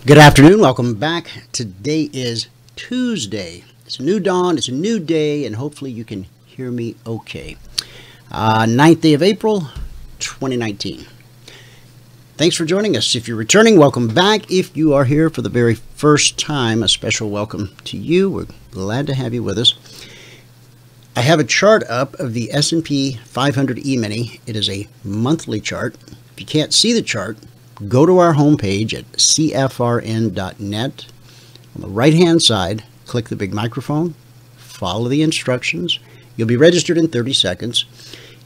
Good afternoon. Welcome back. Today is Tuesday. It's a new dawn. It's a new day, and hopefully you can hear me okay. 9th day of April, 2019. Thanks for joining us. If you're returning, welcome back. If you are here for the very first time, a special welcome to you. We're glad to have you with us. I have a chart up of the S&P 500 E-mini. It is a monthly chart. If you can't see the chart, go to our homepage at CFRN.net. On the right-hand side, click the big microphone, follow the instructions. You'll be registered in 30 seconds.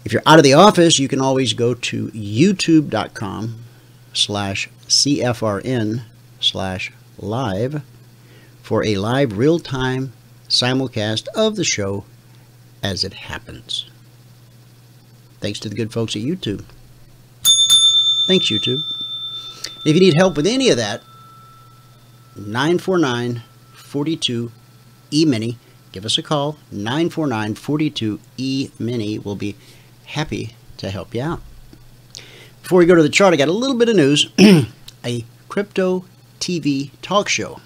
If you're out of the office, you can always go to youtube.com/CFRN/live for a live real-time simulcast of the show as it happens. Thanks to the good folks at YouTube. Thanks, YouTube. If you need help with any of that, 949-42-E-mini. Give us a call, 949-42-E-mini. We'll be happy to help you out. Before we go to the chart, I got a little bit of news. A crypto TV talk show.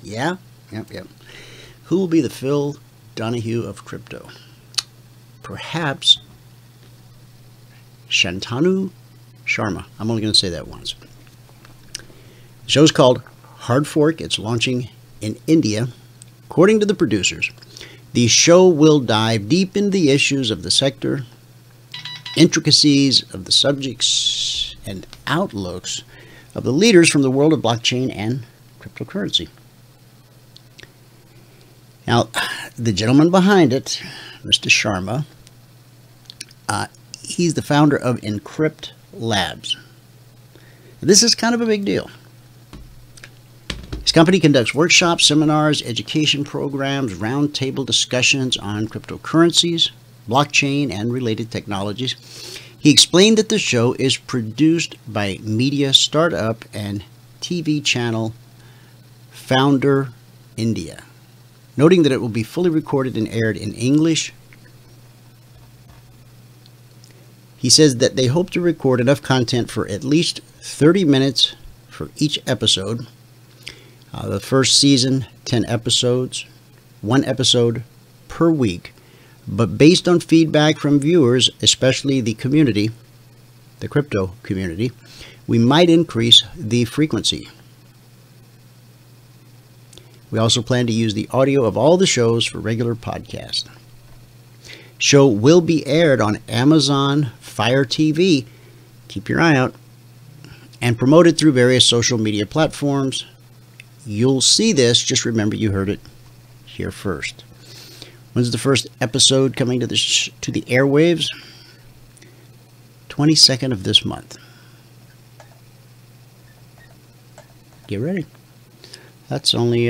Yeah? Yep. Who will be the Phil Donahue of crypto? Perhaps Shantanu Sharma. I'm only going to say that once. The show's called Hard Fork. It's launching in India. According to the producers, the show will dive deep into the issues of the sector, intricacies of the subjects, and outlooks of the leaders from the world of blockchain and cryptocurrency. Now, the gentleman behind it, Mr. Sharma, he's the founder of Encrypt Labs. This is kind of a big deal. His company conducts workshops, seminars, education programs, roundtable discussions on cryptocurrencies, blockchain, and related technologies. He explained that the show is produced by media startup and TV channel Founder India, noting that it will be fully recorded and aired in English. He says that they hope to record enough content for at least 30 minutes for each episode. The first season, 10 episodes, 1 episode per week. But based on feedback from viewers, especially the community, the crypto community, we might increase the frequency. We also plan to use the audio of all the shows for regular podcasts. Show will be aired on Amazon Fire TV, keep your eye out, and promoted through various social media platforms. You'll see this, just remember you heard it here first. When's the first episode coming to the airwaves? 22nd of this month. Get ready. That's only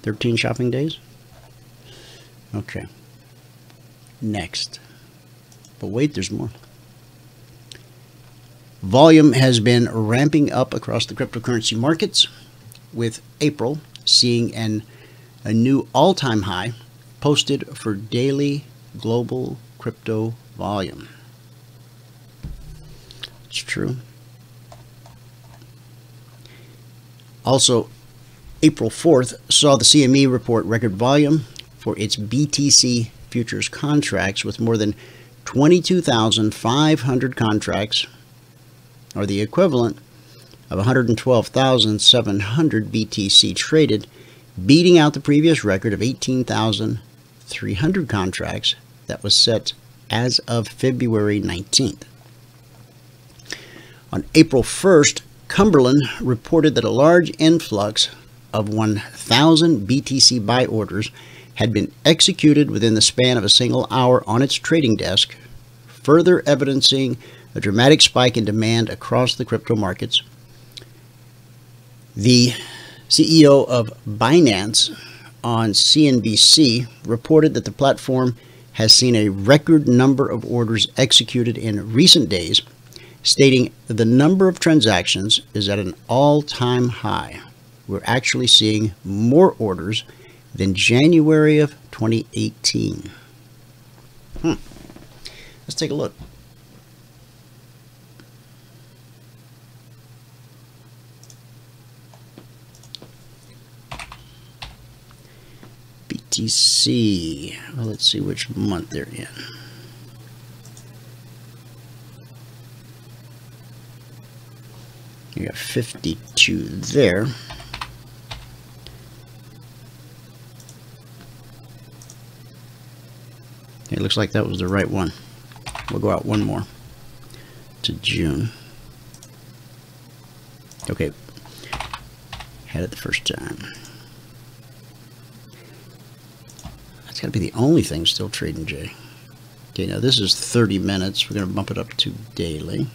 13 shopping days. Okay. Next. But wait, there's more. Volume has been ramping up across the cryptocurrency markets, with April seeing a new all-time high posted for daily global crypto volume. It's true. Also, April 4th saw the CME report record volume for its BTC futures contracts, with more than 22,500 contracts, or the equivalent of 112,700 BTC traded, beating out the previous record of 18,300 contracts that was set as of February 19th. On April 1st, Cumberland reported that a large influx of 1,000 BTC buy orders had been executed within the span of a single hour on its trading desk, further evidencing a dramatic spike in demand across the crypto markets. The CEO of Binance on CNBC reported that the platform has seen a record number of orders executed in recent days, stating the number of transactions is at an all-time high. We're actually seeing more orders than January of 2018. Let's take a look. BTC. Well, let's see which month they're in. You got 52 there. It looks like that was the right one. We'll go out one more to June. Okay, had it the first time. That's got to be the only thing still trading, Jay. Okay, now this is 30 minutes. We're going to bump it up to daily.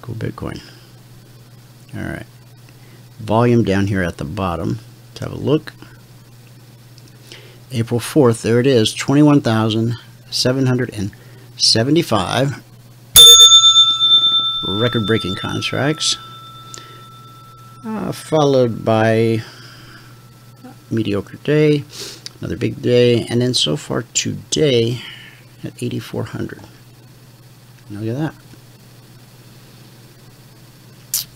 Go Bitcoin. All right. Volume down here at the bottom. Let's have a look. April 4th, there it is, 21,775 record-breaking contracts, followed by mediocre day, another big day, and then so far today at 8,400. Look at that.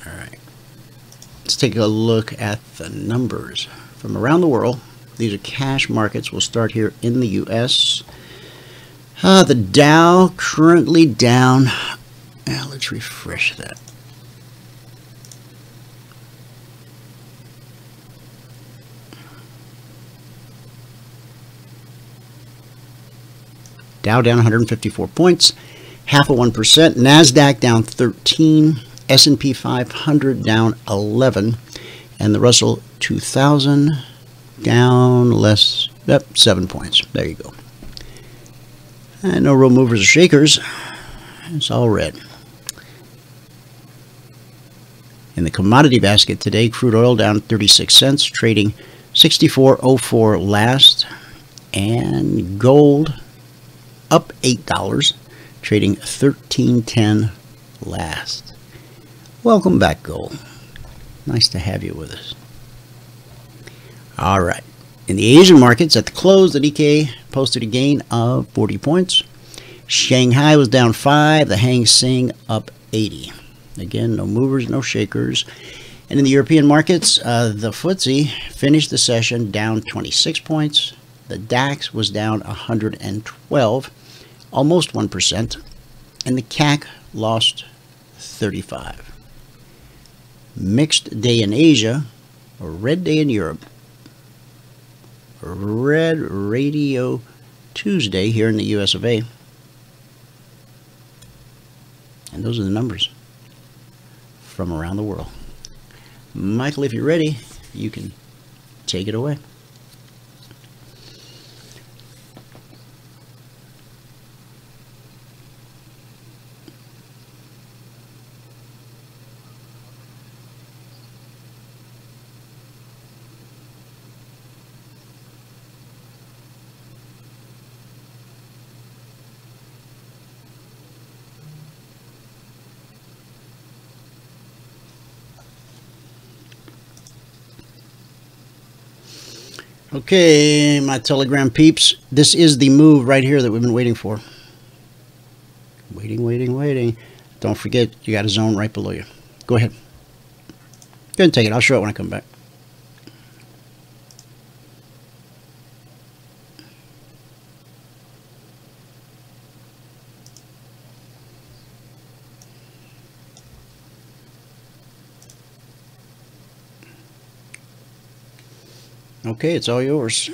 All right, let's take a look at the numbers from around the world. These are cash markets. We'll start here in the U.S. The Dow currently down. Let's refresh that. Dow down 154 points, half of 1%. NASDAQ down 13. S&P 500 down 11. And the Russell 2000 down less, 7 points. There you go. And no real movers or shakers. It's all red. In the commodity basket today, crude oil down 36 cents, trading 64.04 last. And gold up $8, trading 13.10 last. Welcome back, gold. Nice to have you with us. All right. In the Asian markets, at the close, the Nikkei posted a gain of 40 points. Shanghai was down 5. The Hang Seng up 80. Again, no movers, no shakers. And in the European markets, the FTSE finished the session down 26 points. The DAX was down 112, almost 1%. And the CAC lost 35. Mixed day in Asia, a red day in Europe. Red Radio Tuesday here in the US of A. And those are the numbers from around the world. Michael, if you're ready, you can take it away. Okay, my Telegram peeps, this is the move right here that we've been waiting for. Waiting. Don't forget, you got a zone right below you. Go ahead. Go ahead and take it. I'll show it when I come back. Okay, it's all yours.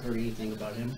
heard anything about him.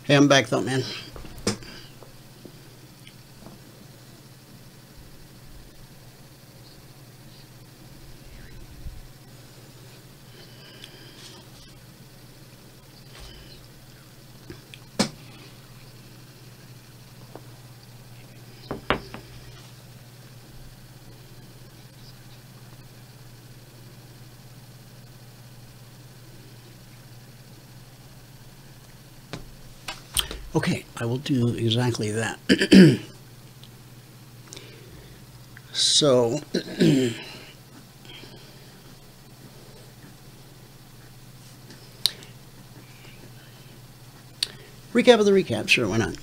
Hey, I'm back though, man. Okay, I will do exactly that. So, recap of the recap, sure, why not?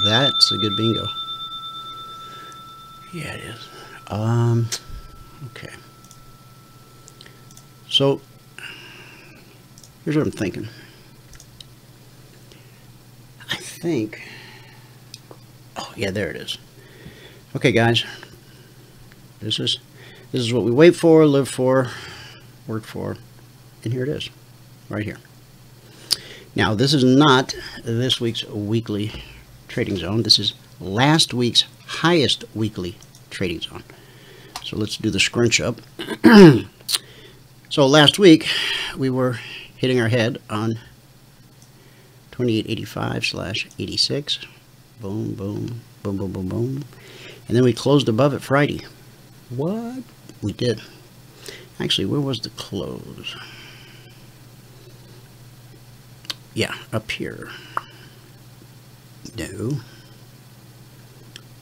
That's a good bingo. Yeah, it is. Okay. So, here's what I'm thinking. I think, oh yeah, there it is. Okay, guys, this is what we wait for, live for, work for, and here it is, right here. Now, this is not this week's weekly trading zone. This is last week's highest weekly trading zone. So let's do the scrunch up. So last week we were hitting our head on 2885/86. Boom, boom, boom, boom, boom, boom. And then we closed above it Friday. What? We did. Actually, where was the close? Yeah, up here. No.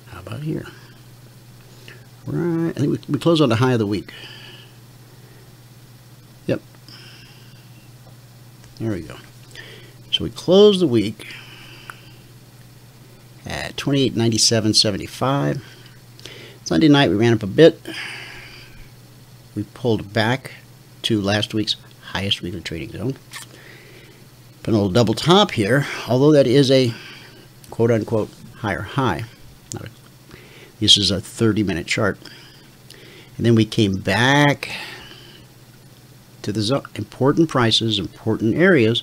How about here? Right. I think we closed on the high of the week. Yep. There we go. So we closed the week at 2897.75. Sunday night we ran up a bit. We pulled back to last week's highest weekly trading zone. Put a little double top here, although that is a quote-unquote higher high. This is a 30-minute chart. And then we came back to the zone. Important prices, important areas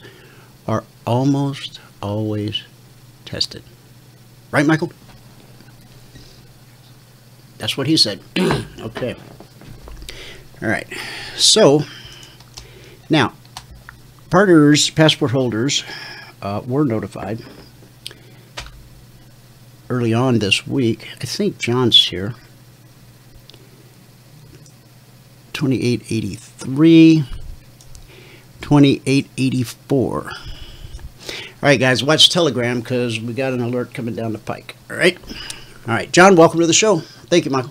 are almost always tested. Right, Michael? That's what he said. Okay. All right. So, now, partners, passport holders were notified early on this week. I think John's here. 2883, 2884. All right, guys, watch Telegram because we got an alert coming down the pike. All right. All right, John, welcome to the show. Thank you, Michael.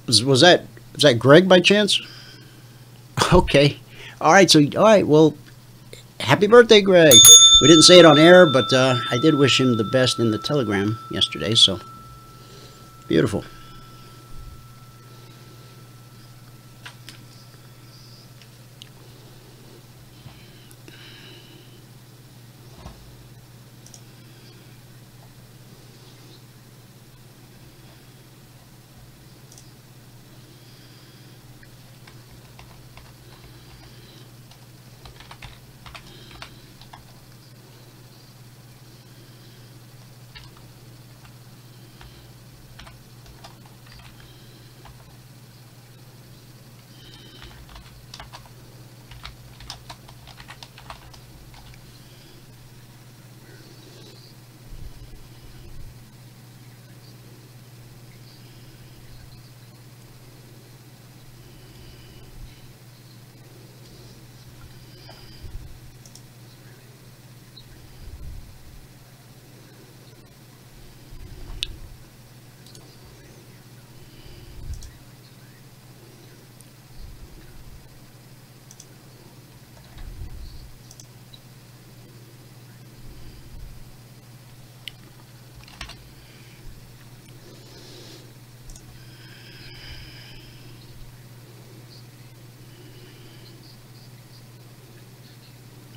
Was that Greg by chance? Okay. All right, well, happy birthday, Greg. We didn't say it on air, but I did wish him the best in the Telegram yesterday, so beautiful.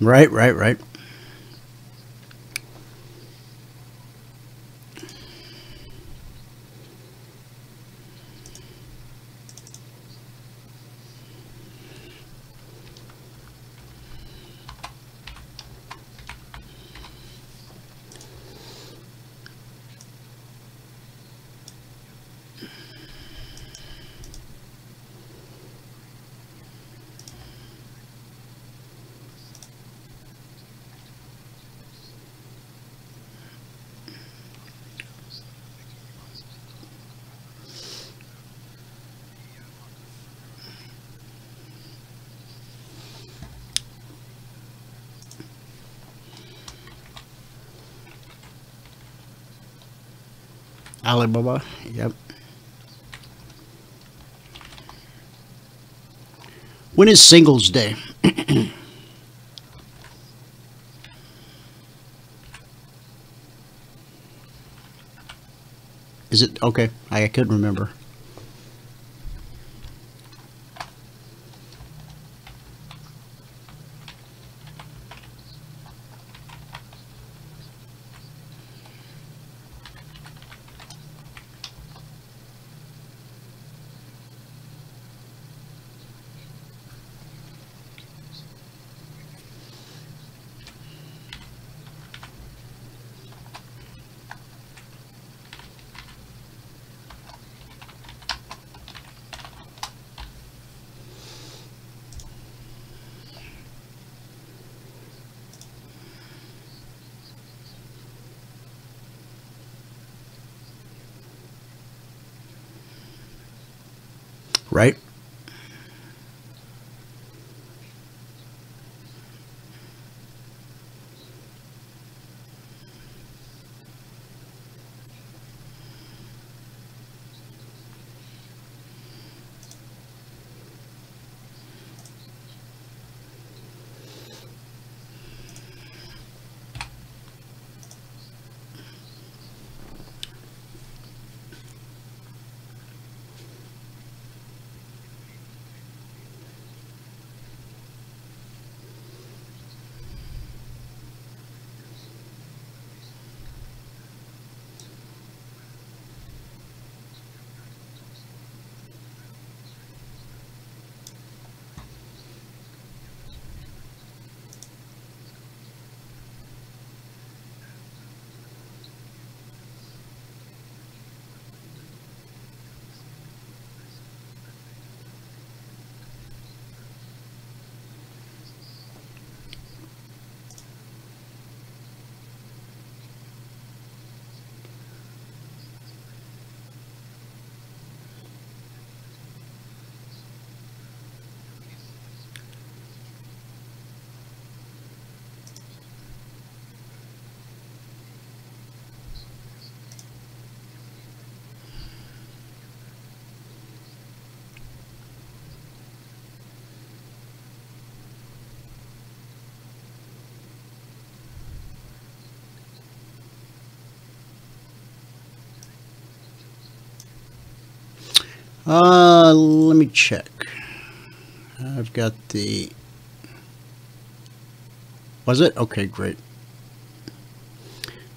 Right, right, right. Alibaba, yep. When is Singles Day? Is it okay? I couldn't remember. Right? Let me check. I've got the... Was it? Okay, great.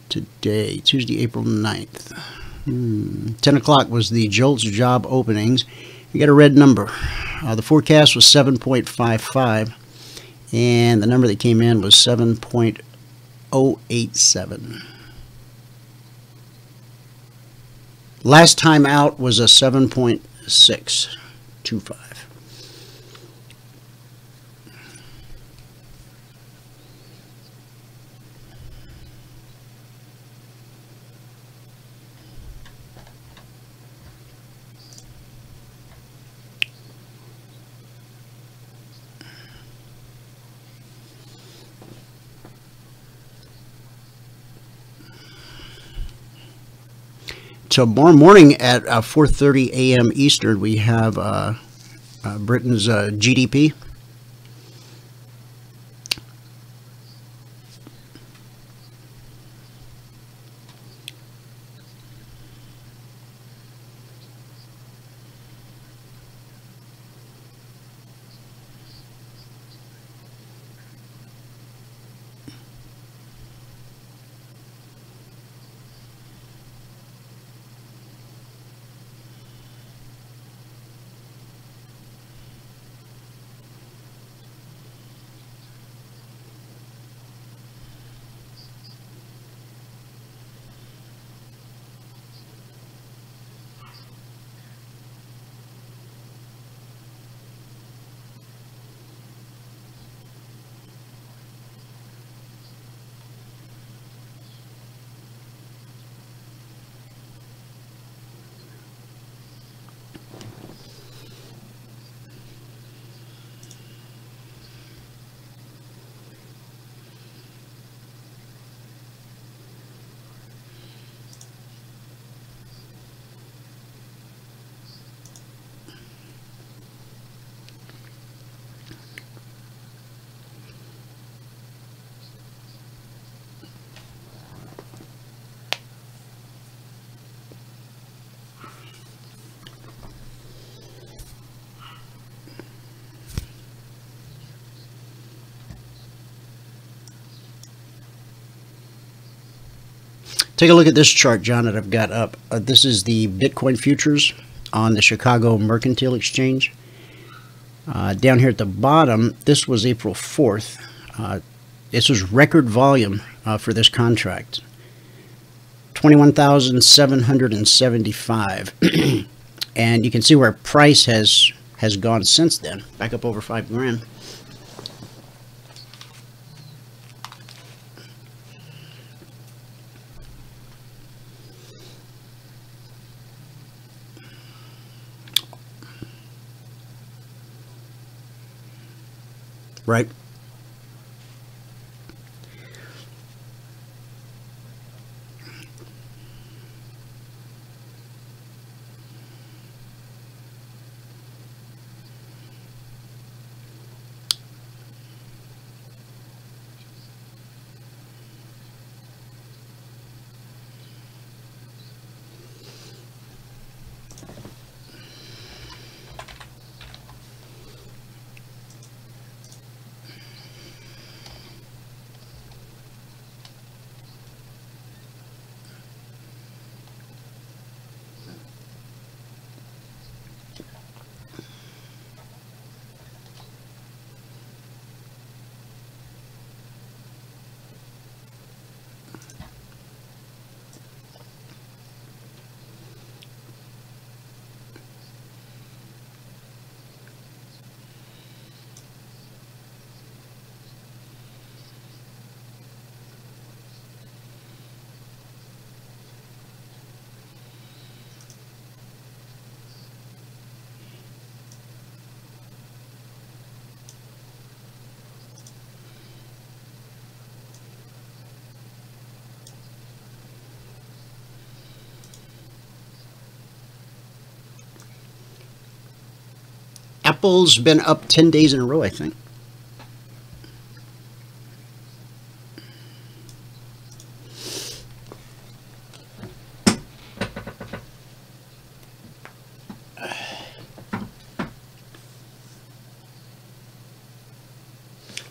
Today, Tuesday, April 9th. 10 o'clock was the JOLTS job openings. You got a red number. The forecast was 7.55, and the number that came in was 7.087. Last time out was a 7.625. Tomorrow morning at 4:30 a.m. Eastern, we have Britain's GDP. Take a look at this chart, John, that I've got up. This is the Bitcoin futures on the Chicago Mercantile Exchange. Down here at the bottom, this was April 4th. This was record volume for this contract. 21,775. And you can see where price has gone since then, back up over 5 grand. Right. Apple's been up 10 days in a row, I think.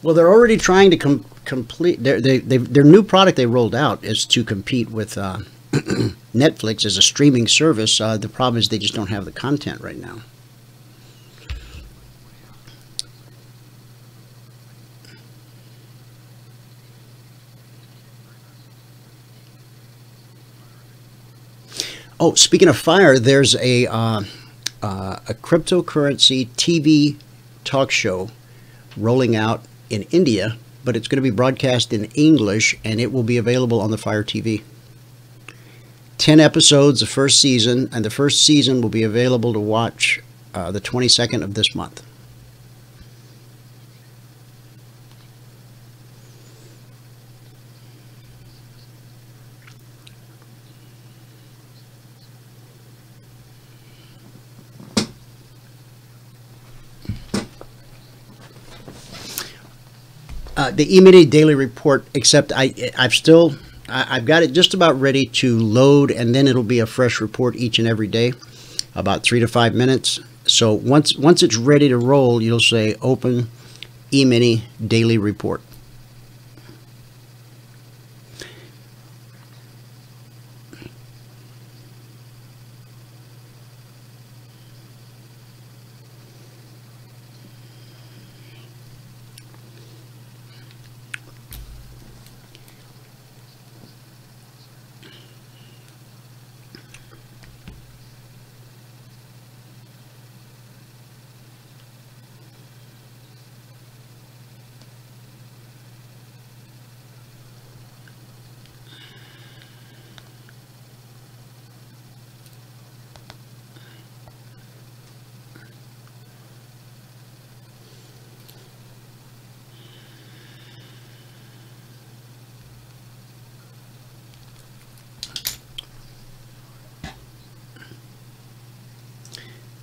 Well, they're already trying to complete their new product they rolled out is to compete with Netflix as a streaming service. The problem is they just don't have the content right now. Oh, speaking of fire, there's a cryptocurrency TV talk show rolling out in India, but it's going to be broadcast in English, and it will be available on the Fire TV. 10 episodes, the first season, and the first season will be available to watch the 22nd of this month. The Emini daily report, except I've got it just about ready to load, and then it'll be a fresh report each and every day, about 3 to 5 minutes. So once it's ready to roll, you'll say open Emini daily report.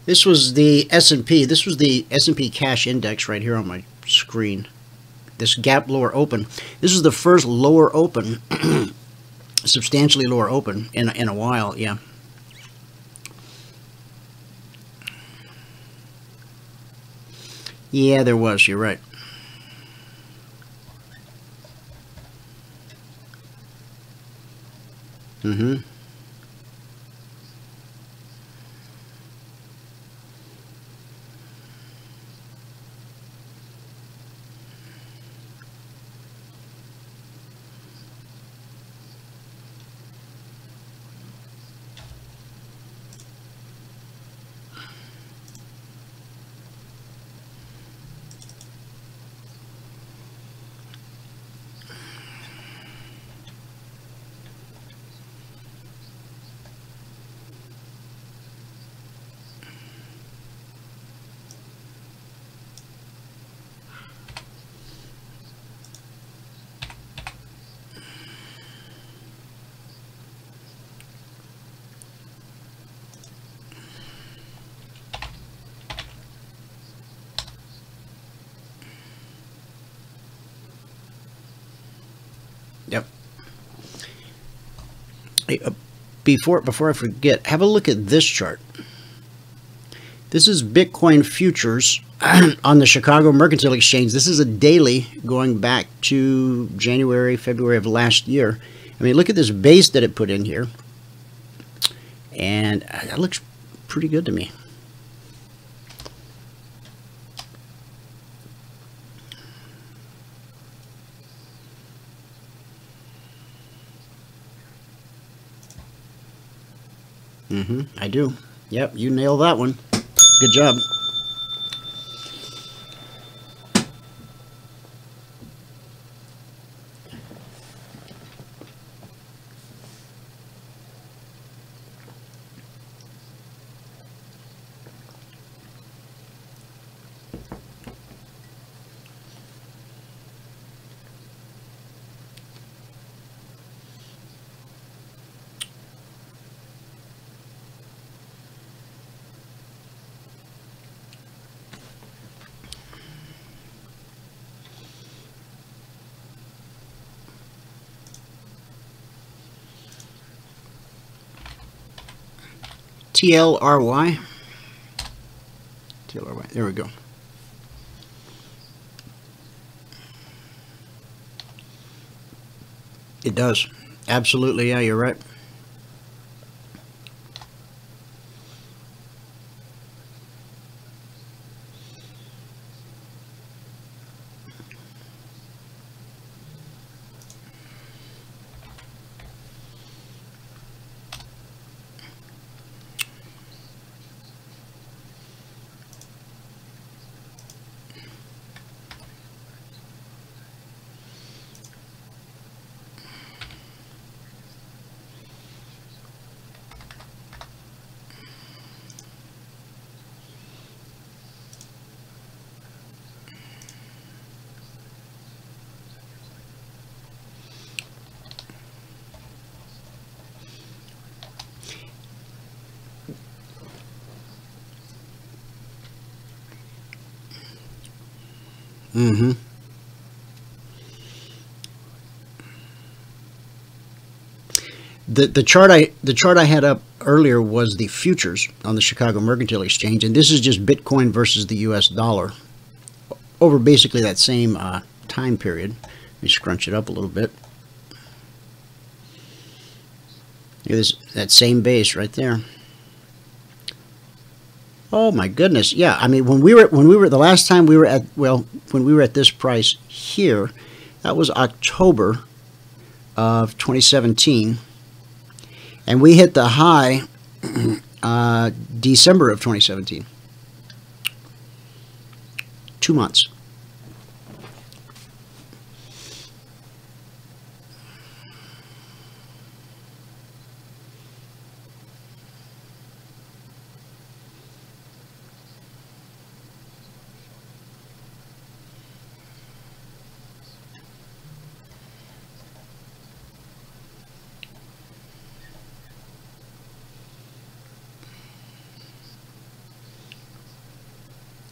This was the S&P. This was the S&P cash index right here on my screen. This gap lower open. This is the first lower open, substantially lower open in a while. Yeah. Yeah, there was. You're right. Mm-hmm. Yep. Hey, before I forget, have a look at this chart. This is Bitcoin futures on the Chicago Mercantile Exchange. This is a daily going back to January, February of last year. I mean, look at this base that it put in here. And that looks pretty good to me. I do. Yep, you nailed that one. Good job. TLRY. TLRY. There we go. It does. Absolutely. Yeah, you're right. Mm-hmm. The chart I had up earlier was the futures on the Chicago Mercantile Exchange, and this is just Bitcoin versus the U.S. dollar over basically that same time period. Let me scrunch it up a little bit. Here's that same base right there. Oh my goodness! Yeah, I mean when we were the last time we were at when we were at this price here, that was October of 2017, and we hit the high December of 2017. 2 months.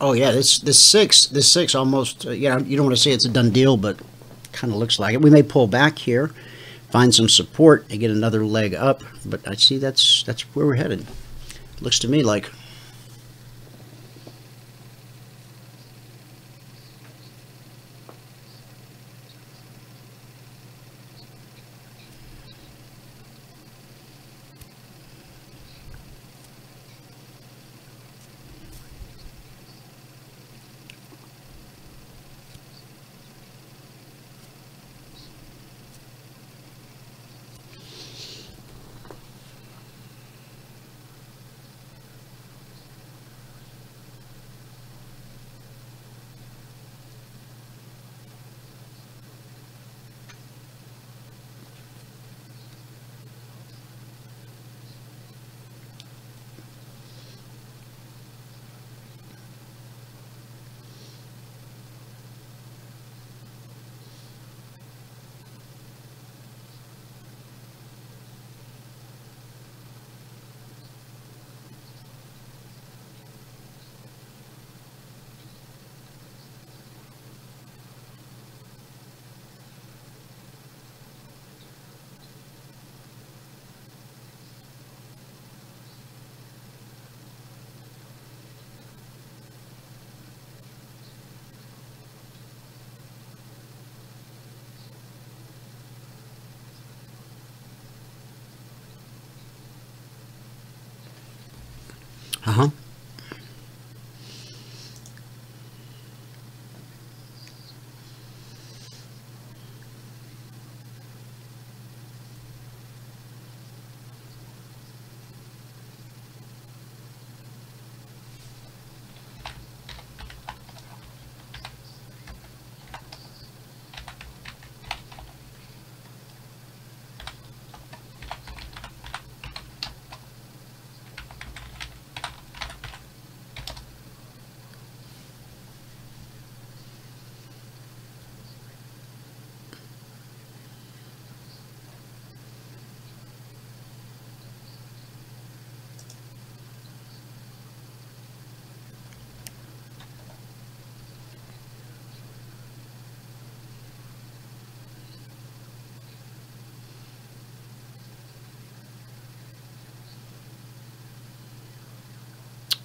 Oh yeah, this six almost. You know, you don't want to say it's a done deal, but kind of looks like it. We may pull back here, find some support, and get another leg up. But I see that's where we're headed. Looks to me like. Uh-huh.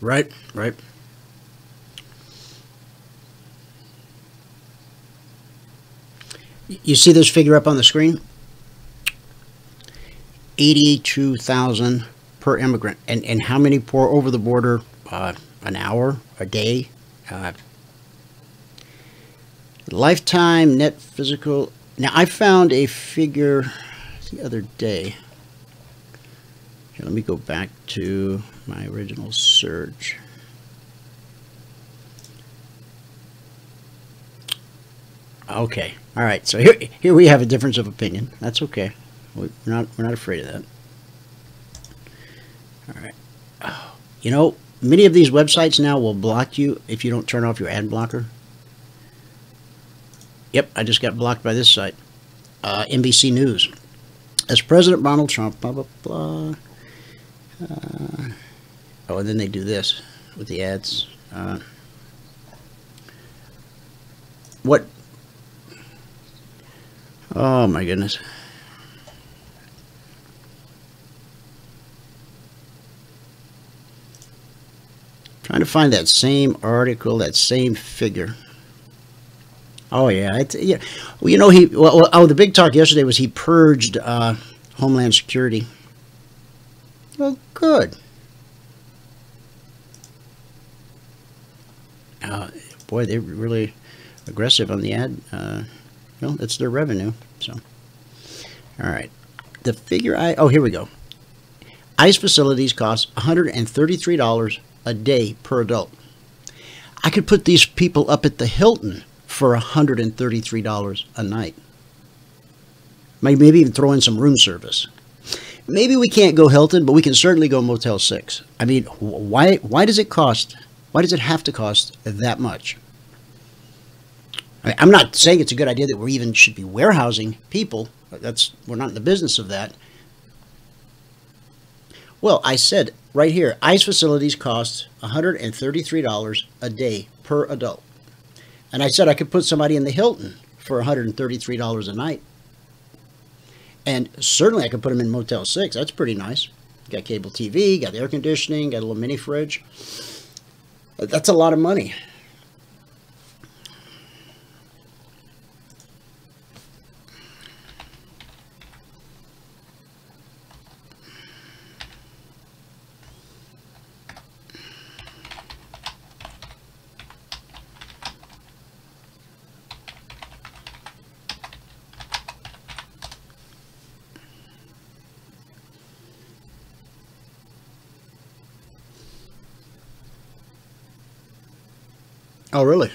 Right, right. You see this figure up on the screen? 82,000 per immigrant. And how many pour over the border? An hour, a day? Lifetime net physical. Now, I found a figure the other day. Here, let me go back to my original search. Okay, all right. So here we have a difference of opinion. That's okay. We're not afraid of that. All right. Oh, you know, many of these websites now will block you if you don't turn off your ad blocker. Yep, I just got blocked by this site. NBC News. As President Donald Trump, blah, blah, blah. Oh, and then they do this with the ads. What? Oh, my goodness. Trying to find that same article, that same figure. Oh yeah, yeah. Well, you know the big talk yesterday was he purged Homeland Security. Well, good. Boy, they're really aggressive on the ad. Well, it's their revenue. So, all right. The figure here we go. ICE facilities cost $133 a day per adult. I could put these people up at the Hilton for $133 a night. Maybe even throw in some room service. Maybe we can't go Hilton, but we can certainly go Motel 6. I mean, why does it cost? Why does it have to cost that much? I'm not saying it's a good idea that we even should be warehousing people. We're not in the business of that. Well, I said right here, ICE facilities cost $133 a day per adult. And I said I could put somebody in the Hilton for $133 a night. And certainly I could put them in Motel 6. That's pretty nice. Got cable TV, got air conditioning, got a little mini fridge. That's a lot of money. Oh, really?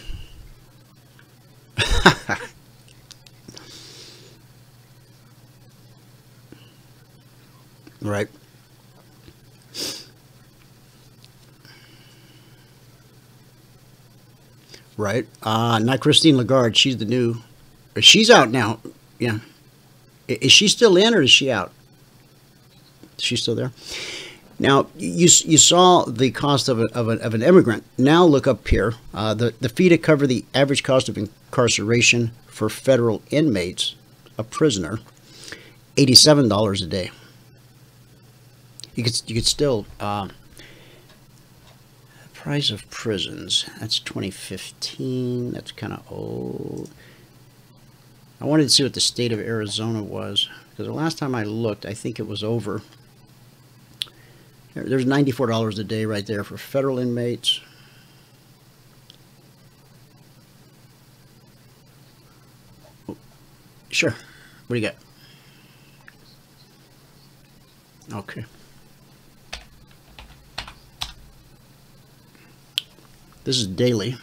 Right. Right. Not Christine Lagarde. She's the new. She's out now. Yeah. Is she still in or is she out? Is she still there? Now, you saw the cost of an immigrant. Now look up here. The fee to cover the average cost of incarceration for federal inmates, a prisoner, $87 a day. You could still price of prisons. That's 2015. That's kind of old. I wanted to see what the state of Arizona was because the last time I looked, I think it was over There's $94 a day right there for federal inmates. Sure. What do you got? Okay. This is daily.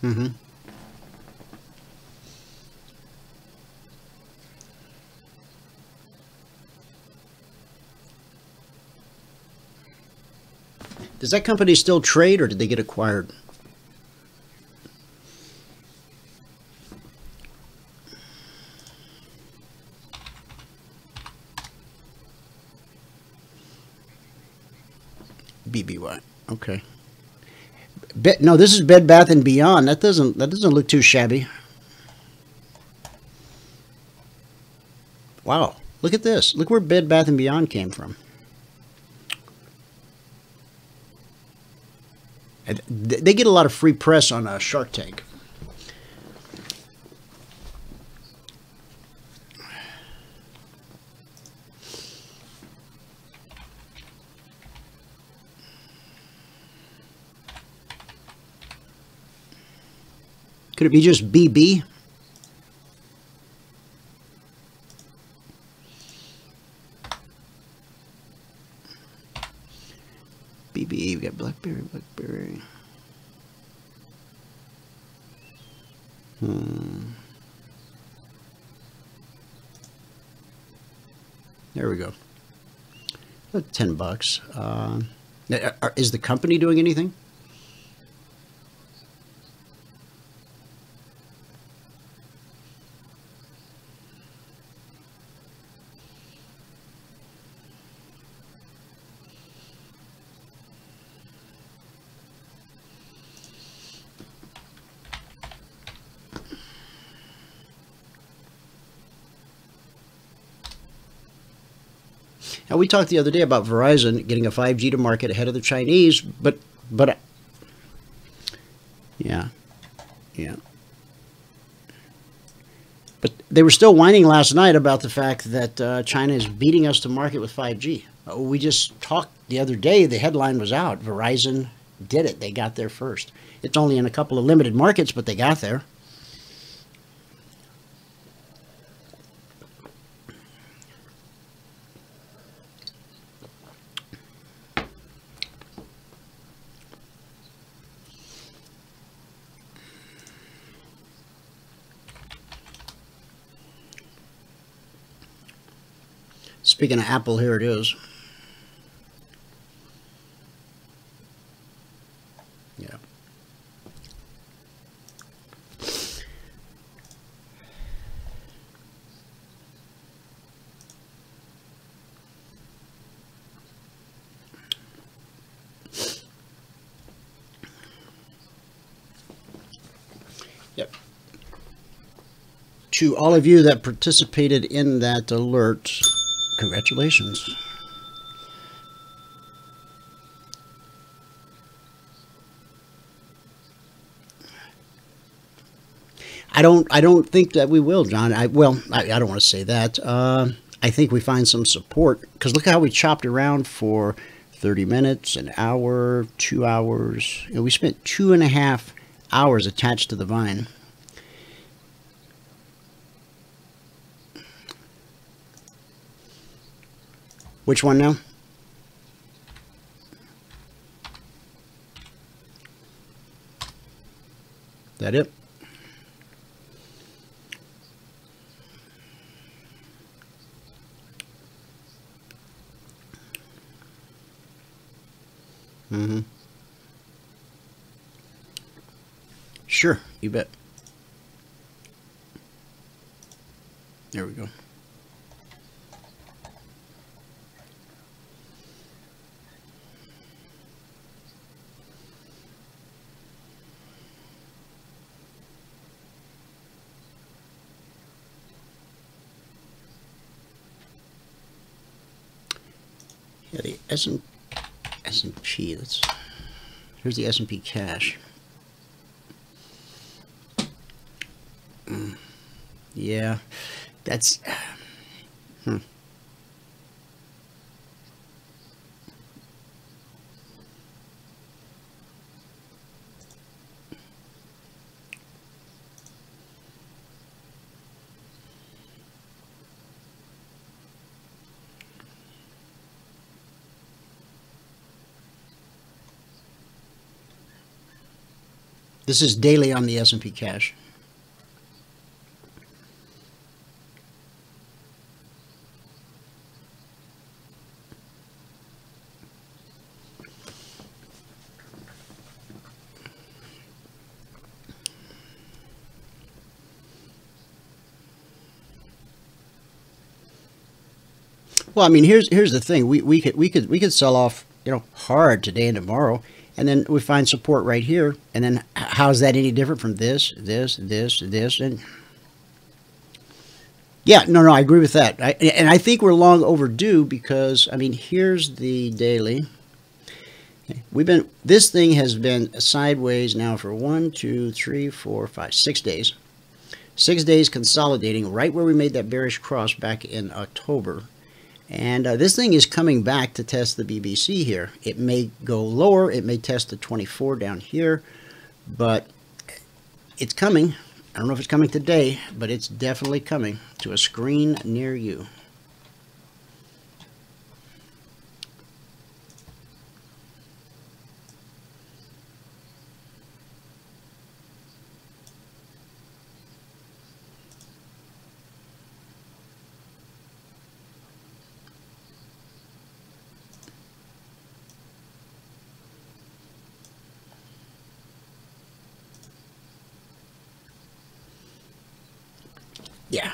Mm-hmm. Does that company still trade, or did they get acquired? BBY. Okay. No, this is Bed Bath and Beyond. That doesn't look too shabby. Wow. Look at this. Look where Bed Bath and Beyond came from. They get a lot of free press on Shark Tank. Could it be just BB? BB, we got Blackberry. There we go. $10. Is the company doing anything? Now, we talked the other day about Verizon getting a 5G to market ahead of the Chinese, but yeah. But they were still whining last night about the fact that China is beating us to market with 5G. We just talked the other day, the headline was out. Verizon did it. They got there first. It's only in a couple of limited markets, but they got there. Speaking of Apple, here it is. Yeah. Yep. To all of you that participated in that alert, congratulations. I don't think that we will, John. I don't want to say that. I think we find some support, because look how we chopped around for 30 minutes, an hour, 2 hours. We spent 2.5 hours attached to the vine. Which one now? That it? Mm-hmm. Sure, you bet. There we go. Yeah, the S&P. Here's the S&P cash. Yeah, that's. This is daily on the S&P cash. Well, I mean, here's the thing. We could sell off, hard today and tomorrow, and then we find support right here. And then how's that any different from this, and yeah, no, I agree with that. And I think we're long overdue because, I mean, here's the daily. This thing has been sideways now for 1, 2, 3, 4, 5, 6 days. 6 days consolidating right where we made that bearish cross back in October. And this thing is coming back to test the BBC here. It may go lower. It may test the 24 down here. But it's coming. I don't know if it's coming today, but it's definitely coming to a screen near you. Yeah.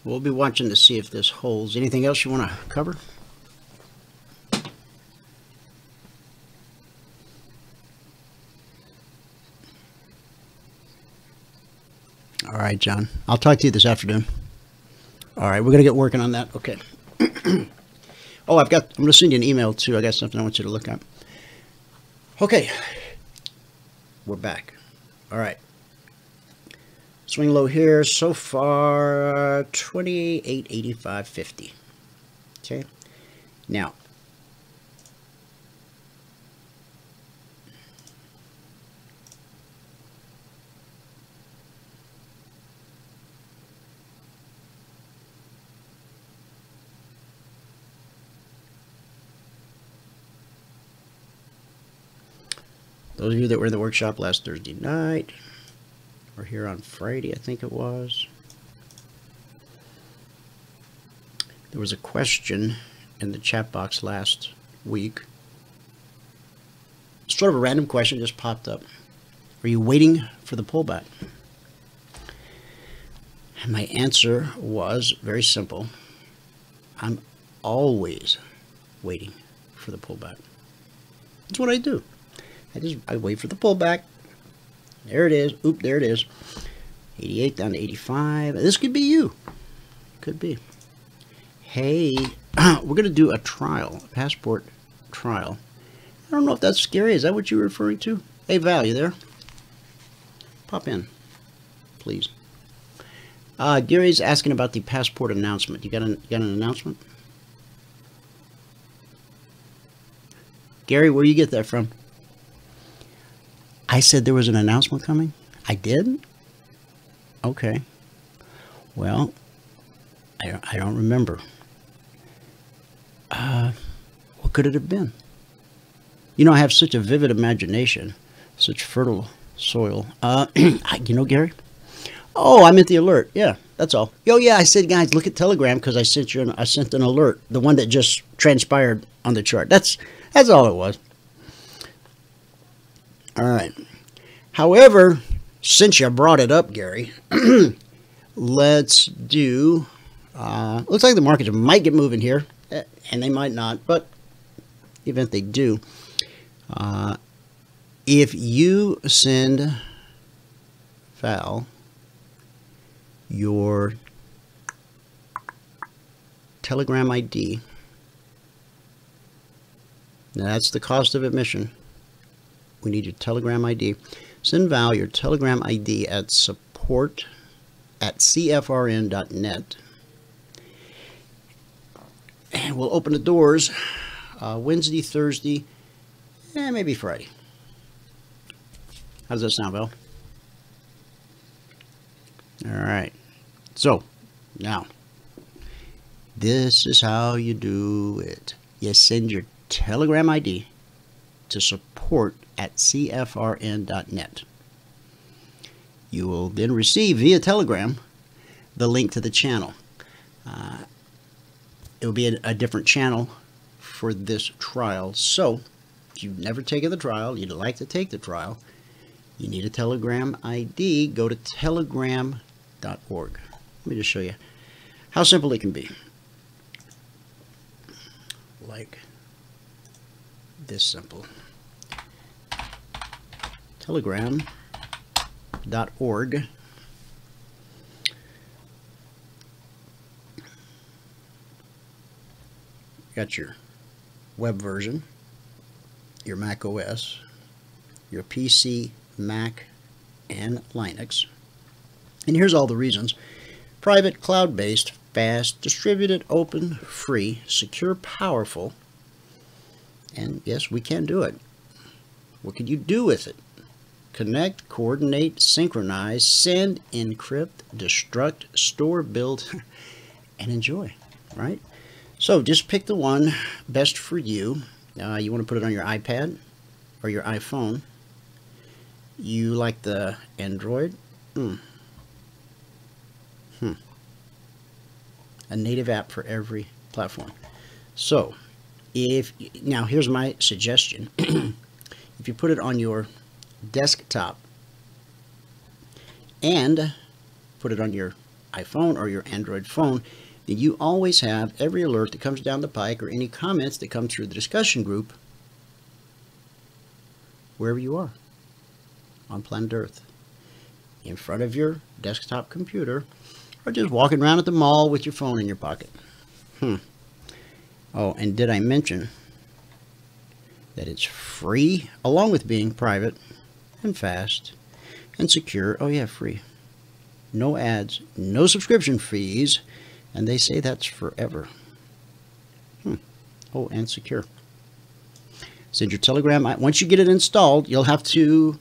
We'll be watching to see if this holds. Anything else you want to cover? All right, John. I'll talk to you this afternoon. All right, we're going to get working on that. Okay. Oh, I'm going to send you an email, too. I got something I want you to look at. Okay. We're back. All right. Swing low here. So far, 28.8550. Okay. Now, those of you that were in the workshop last Thursday night, or here on Friday, I think it was, there was a question in the chat box last week. Sort of a random question just popped up. Are you waiting for the pullback? And my answer was very simple. I'm always waiting for the pullback. That's what I do. I wait for the pullback. There it is. Oop, there it is. 88 down to 85. This could be you. Could be. Hey, we're going to do a trial, a passport trial. I don't know if that's scary. Is that what you were referring to? Hey, Val, you there? Pop in, please. Gary's asking about the passport announcement. You got an announcement? Gary, where you get that from? I said there was an announcement coming? I did? Okay. Well, I don't remember. What could it have been? You know, I have such a vivid imagination, such fertile soil. You know, Gary? Oh, I meant the alert. Yeah, that's all. Oh, yeah, I said, guys, look at Telegram because I sent an alert, the one that just transpired on the chart. That's all it was. All right. However, since you brought it up, Gary, let's do, looks like the markets might get moving here, and they might not, but even if they do, if you send Val your Telegram ID, now that's the cost of admission. We need your Telegram ID. Send Val your Telegram ID at support@cfrn.net. And we'll open the doors Wednesday, Thursday, and maybe Friday. How does that sound, Val? All right. So, now, this is how you do it. You send your Telegram ID to support@cfrn.net. You will then receive via Telegram the link to the channel. It will be a different channel for this trial. So, if you've never taken the trial, you'd like to take the trial, you need a Telegram ID. Go to telegram.org. Let me just show you how simple it can be. Like this simple. Telegram.org. Got your web version, your Mac OS, your PC, Mac, and Linux. And here's all the reasons. Private, cloud-based, fast, distributed, open, free, secure, powerful. And yes, we can do it. What can you do with it? Connect, coordinate, synchronize, send, encrypt, destruct, store, build, and enjoy, right? So just pick the one best for you. You want to put it on your iPad or your iPhone. You like the Android? A native app for every platform. So, now here's my suggestion. If you put it on your desktop and put it on your iPhone or your Android phone, then you always have every alert that comes down the pike or any comments that come through the discussion group wherever you are on planet Earth, in front of your desktop computer, or just walking around at the mall with your phone in your pocket. Oh, and did I mention that it's free, along with being private and fast and secure? Oh yeah, free. No ads, no subscription fees, and they say that's forever. Oh, and secure. Send your Telegram. Once you get it installed, you'll have to,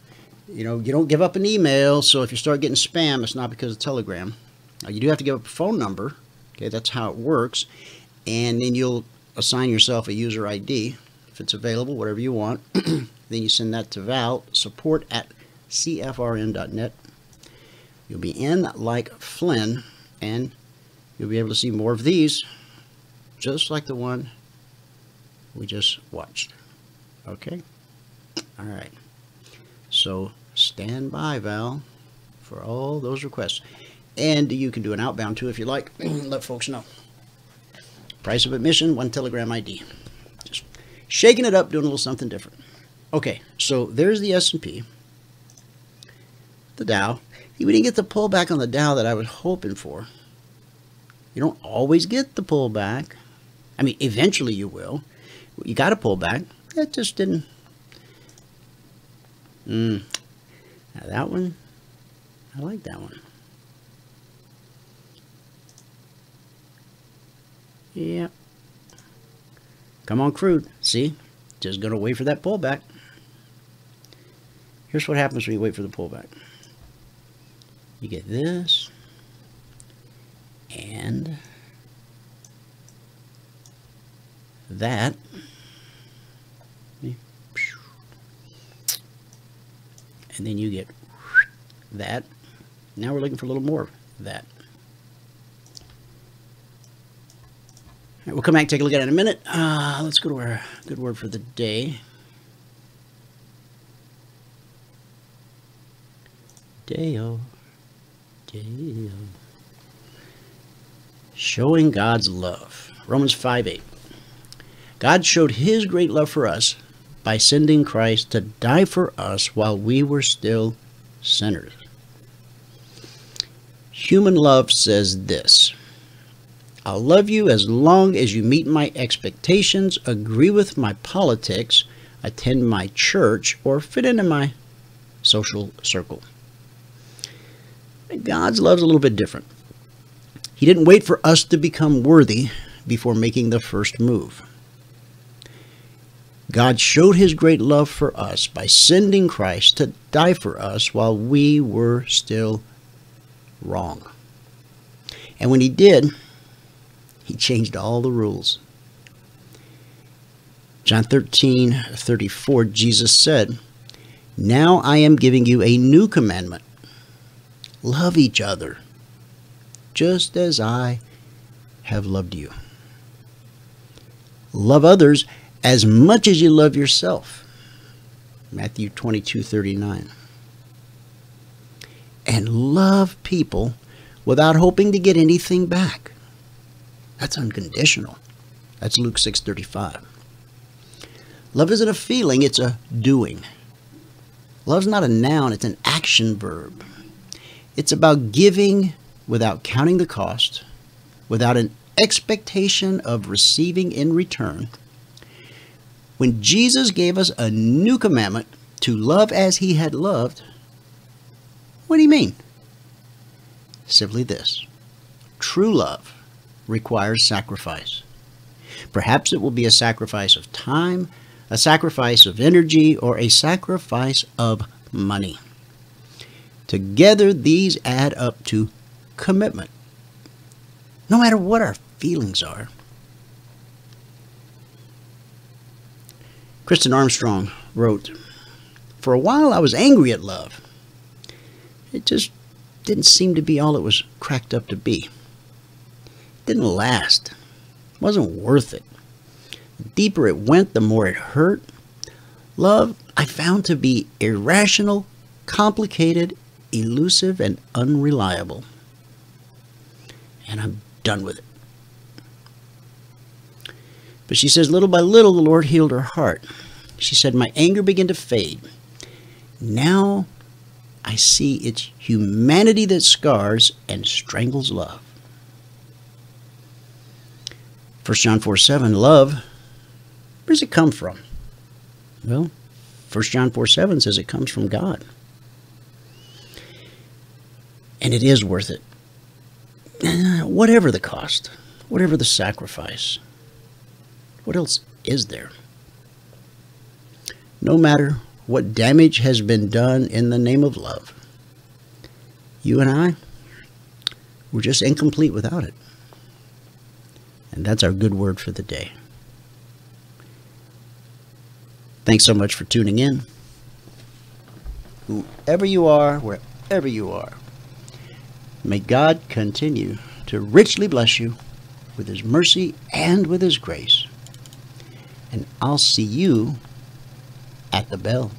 you don't give up an email. So if you start getting spam, it's not because of Telegram. You do have to give up a phone number. Okay, that's how it works. And then you'll assign yourself a user ID if it's available, whatever you want. Then you send that to Val, support@cfrn.net. You'll be in like Flynn, and you'll be able to see more of these, just like the one we just watched. Okay? All right. So stand by, Val, for all those requests. And you can do an outbound too if you like. Let folks know. Price of admission, 1 Telegram ID. Just shaking it up, doing a little something different. Okay, so there's the S&P. The Dow. We didn't get the pullback on the Dow that I was hoping for. You don't always get the pullback. I mean, eventually you will. You got a pullback. It just didn't. Now that one, I like that one. Yeah. Come on, Crude. See? Just going to wait for that pullback. Here's what happens when you wait for the pullback. You get this. And that. And then you get that. Now we're looking for a little more of that. All right, we'll come back and take a look at it in a minute. Let's go to our good word for the day. Day-o. Day-o. Showing God's love. Romans 5:8. God showed his great love for us by sending Christ to die for us while we were still sinners. Human love says this: I'll love you as long as you meet my expectations, agree with my politics, attend my church, or fit into my social circle. God's love is a little bit different. He didn't wait for us to become worthy before making the first move. God showed his great love for us by sending Christ to die for us while we were still wrong. And when he did, he changed all the rules. John 13:34, Jesus said, "Now I am giving you a new commandment. Love each other, just as I have loved you." Love others as much as you love yourself. Matthew 22:39. And love people without hoping to get anything back. That's unconditional. That's Luke 6:35. Love isn't a feeling, it's a doing. Love's not a noun, it's an action verb. It's about giving without counting the cost, without an expectation of receiving in return. When Jesus gave us a new commandment to love as he had loved, what do you mean? Simply this: true love requires sacrifice. Perhaps it will be a sacrifice of time, a sacrifice of energy, or a sacrifice of money. Together, these add up to commitment, no matter what our feelings are. Kristen Armstrong wrote, "For a while I was angry at love. It just didn't seem to be all it was cracked up to be. It didn't last. It wasn't worth it. The deeper it went, the more it hurt. Love I found to be irrational, complicated, elusive, and unreliable. And I'm done with it." But she says, little by little, the Lord healed her heart. She said, "My anger began to fade. Now I see it's humanity that scars and strangles love." 1 John 4:7, love, where does it come from? Well, 1 John 4:7 says it comes from God. And it is worth it. Whatever the cost, whatever the sacrifice. What else is there? No matter what damage has been done in the name of love, you and I, we're just incomplete without it. And that's our good word for the day. Thanks so much for tuning in. Whoever you are, wherever you are, may God continue to richly bless you with his mercy and with his grace. And I'll see you at the bell.